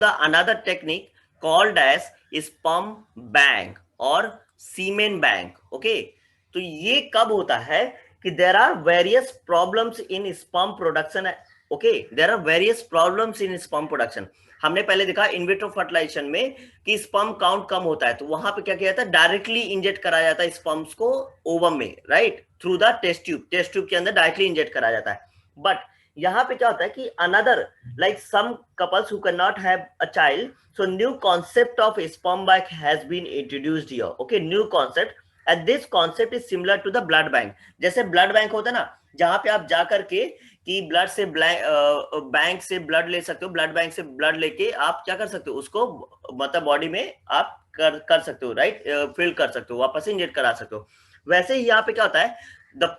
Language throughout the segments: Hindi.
the another technique called as sperm bank or semen bank. Okay, तो ये कब होता है कि there are various problems in sperm production. Okay, there are various problems in sperm production. हमने पहले देखा इन विट्रो फर्टिलाइजेशन में कि स्पर्म काउंट कम होता है, तो वहां पे क्या किया जाता है, डायरेक्टली इंजेक्ट करा जाता है स्पर्म्स को ओवम में, right, through the test tube के अंदर डायरेक्टली इंजेक्ट करा जाता है. बट यहाँ पे क्या होता है कि another like some couples who cannot have a child, so new concept of sperm bank has been introduced here. Okay, new concept, and this concept is similar to the blood bank. जैसे blood bank होता है ना, जहां पे आप जा करके कि ब्लड से बैंक से ब्लड ले सकते हो, ब्लड बैंक से ब्लड लेके आप क्या कर सकते हो, उसको मतलब बॉडी में आप कर सकते हो, राइट, फिल कर सकते हो, वापस इंजेक्ट करा सकते हो. वैसे ही यहाँ पे क्या होता है, the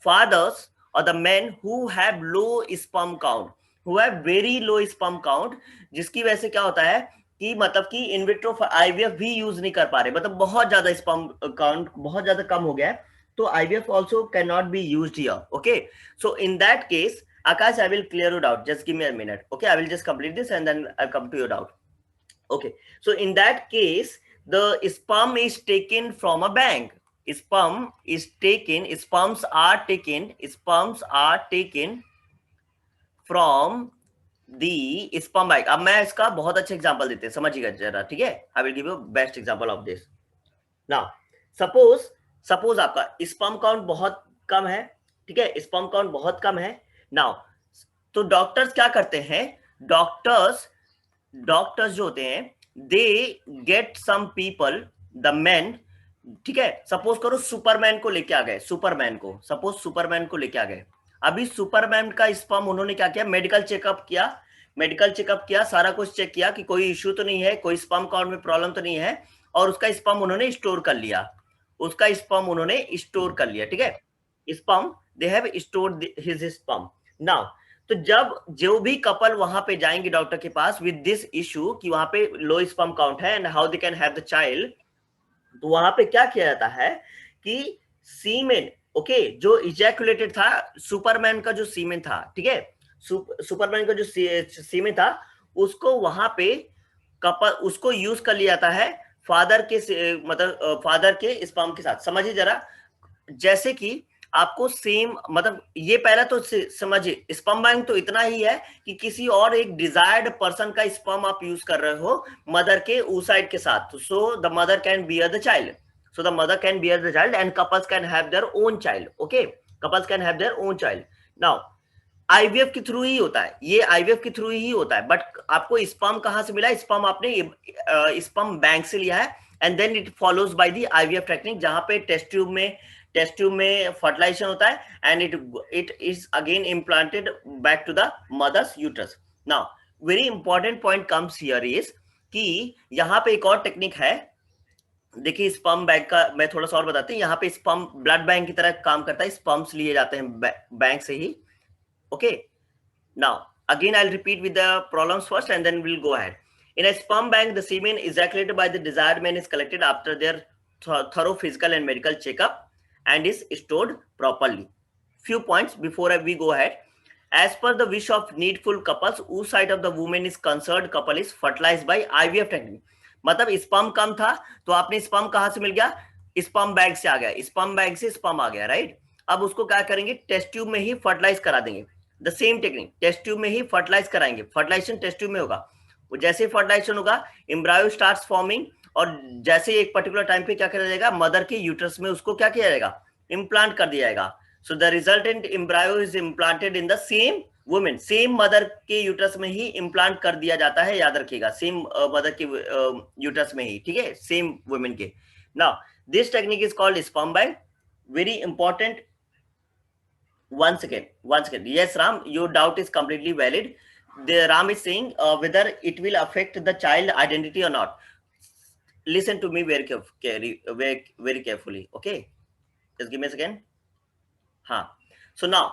fathers or the men who have low sperm count, who have very low sperm count, जिसकी वजह से क्या होता है कि मतलब कि इन विट्रो आईवीएफ भी यूज नहीं कर पा रहे, मतलब बहुत ज्यादा स्पर्म काउंट बहुत ज्यादा कम हो गया है, तो IVF also cannot be used here. Okay, so in that case, Akash, I will clear your doubt, just give me a minute. Okay, I will just complete this and then I'll come to your doubt. Okay, so in that case, the sperm is taken from a bank. Sperms are taken from the sperm bank. अब मैं इसका बहुत अच्छा एग्जांपल देते हैं, समझिएगा जरा, ठीक है. I will give you best example of this. Now suppose आपका स्पर्म काउंट बहुत कम है, ठीक है, स्पर्म काउंट बहुत कम है. नाउ तो डॉक्टर्स क्या करते हैं, डॉक्टर्स जो होते हैं, they get some people, the man, ठीक है, सपोज करो सुपरमैन को लेके आ गए, सुपरमैन को लेके आ गए. अभी सुपरमैन का स्पर्म उन्होंने क्या किया, मेडिकल चेकअप किया, सारा कुछ चेक किया कि कोई इश्यू तो नहीं है, कोई स्पर्म काउंट में प्रॉब्लम तो नहीं है, और उसका स्पर्म उन्होंने स्टोर कर लिया, ठीक है, sperm, they have stored his sperm. Now तो जब जो भी कपल वहां पे जाएंगे डॉक्टर के पास विद दिस इशू कि वहां पे लो स्पर्म काउंट है and how they can have the child, तो वहां पे क्या किया जाता है कि सीमेन, ओके, जो इजैकुलेटेड था, सुपरमैन का जो सीमेन था, ठीक है, सुपरमैन का जो सीमेन था, उसको वहां पे कपल उसको यूज कर लिया जाता है फादर के मतलब फादर के स्पर्म के साथ. समझिए जरा, जैसे कि आपको सेम मतलब ये पहला तो समझिए, स्पर्म बैंक तो इतना ही है कि किसी और एक डिजायर्ड पर्सन का स्पर्म आप यूज कर रहे हो मदर के ऊसाइड के साथ, so the mother can bear the child, and couples can have their own child. Okay, couples can have their own child. Now IVF के थ्रू ही होता है, ये आईवीएफ के थ्रू ही होता है, बट आपको स्पर्म कहां से मिला, स्पर्म आपने स्पर्म बैंक से लिया है, and then it follows by the IVF technique, जहां पे टेस्ट ट्यूब में फर्टिलाइजेशन होता है and it is again implanted back to the mother's uterus. Now very important point comes here is कि यहाँ पे एक और टेक्निक है. देखिए स्पर्म बैंक का मैं थोड़ा सा और बताते हैं, यहाँ पे स्पर्म ब्लड बैंक की तरह काम करता है, स्पर्म्स लिए जाते हैं बैंक से ही. Okay, now again I'll repeat with the problems first and then we'll go ahead. In a sperm bank, the semen ejaculated by the desired man is collected after their thorough physical and medical checkup and is stored properly. Few points before we go ahead. As per the wish of needful couples, whose side of the woman is concerned couple is fertilized by IVF technique. मतलब स्पर्म कम था तो आपने स्पर्म कहां से मिल गया, स्पर्म बैग से आ गया, स्पर्म बैग से स्पर्म आ गया, राइट. अब उसको क्या करेंगे, टेस्ट ट्यूब में ही फर्टिलाइज करा देंगे. The same technique, test tube में ही फर्टिलाइज कराएंगे, फर्टिलाइजेशन टेस्ट ट्यूब में होगा. जैसे फर्टिलाइजेशन होगा, एम्ब्रायो स्टार्ट्स फॉर्मिंग, और जैसे एक पर्टिकुलर टाइम पे क्या किया जाएगा, मदर के यूट्रस में उसको क्या किया जाएगा, इम्प्लांट कर दिया जाएगा. So the resultant embryo is implanted in the same women, same mother के यूट्रस में ही इम्प्लांट कर दिया जाता है, याद रखिएगा, सेम मदर के यूट्रस में ही, ठीक है, सेम वुमेन के. Now this technique is called sperm bank. Very important. One second. Yes, Ram, your doubt is completely valid. The Ram is saying whether it will affect the child identity or not. Listen to me very carefully. Okay, just give me a second. हाँ. So now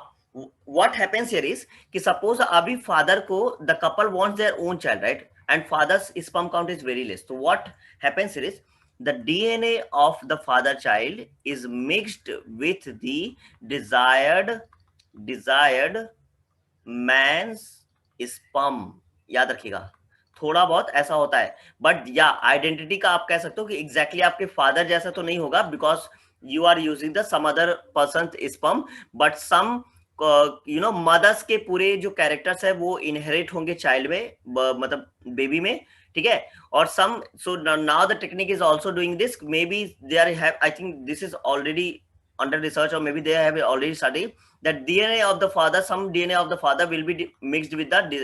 what happens here is कि suppose अभी father को the couple wants their own child, right? And father's sperm count is very less. So what happens here is the DNA of the father child is mixed with the desired man's sperm. याद रखिएगा, थोड़ा बहुत ऐसा होता है, बट या आइडेंटिटी का आप कह सकते हो कि एग्जैक्टली आपके फादर जैसा तो नहीं होगा, because you are using the some other person sperm, but some mothers के पूरे जो कैरेक्टर्स है वो इनहेरिट होंगे चाइल्ड में, मतलब बेबी में, ठीक है। और some, so now the technique is also doing this, maybe they are have, I think this is already under research, or maybe they have already studied that DNA of the father, some DNA of the father will be mixed with the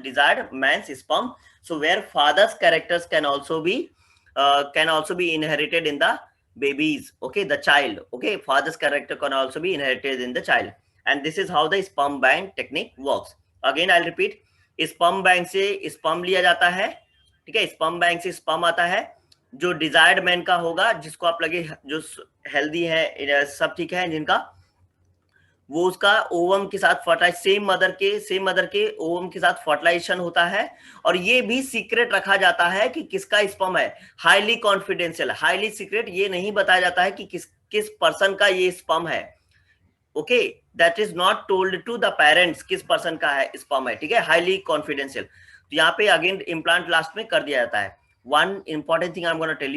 desired man's sperm, so where father's characters can also be inherited in the babies, okay, the child, okay, father's character can also be inherited in the child, and this is how the sperm bank technique works. Again I'll repeat, sperm bank से sperm लिया जाता है, ठीक है, sperm bank से sperm आता है, जो डिजायर्ड मैन का होगा, जिसको आप लगे जो हेल्दी है, सब ठीक है जिनका, वो उसका ओवम के साथ फर्टिलाइज, सेम मदर के ओवम के साथ फर्टिलाइजेशन होता है, और ये भी सीक्रेट रखा जाता है कि किसका स्पर्म है, हाईली कॉन्फिडेंशियल, हाईली सीक्रेट, ये नहीं बताया जाता है कि किस पर्सन का ये स्पर्म है, okay, that is not told to the parents किस पर्सन का है स्पर्म है, ठीक है, हाईली कॉन्फिडेंशियल। तो यहाँ पे अगेन इम्प्लांट लास्ट में कर दिया जाता है। One important thing I am gonna tell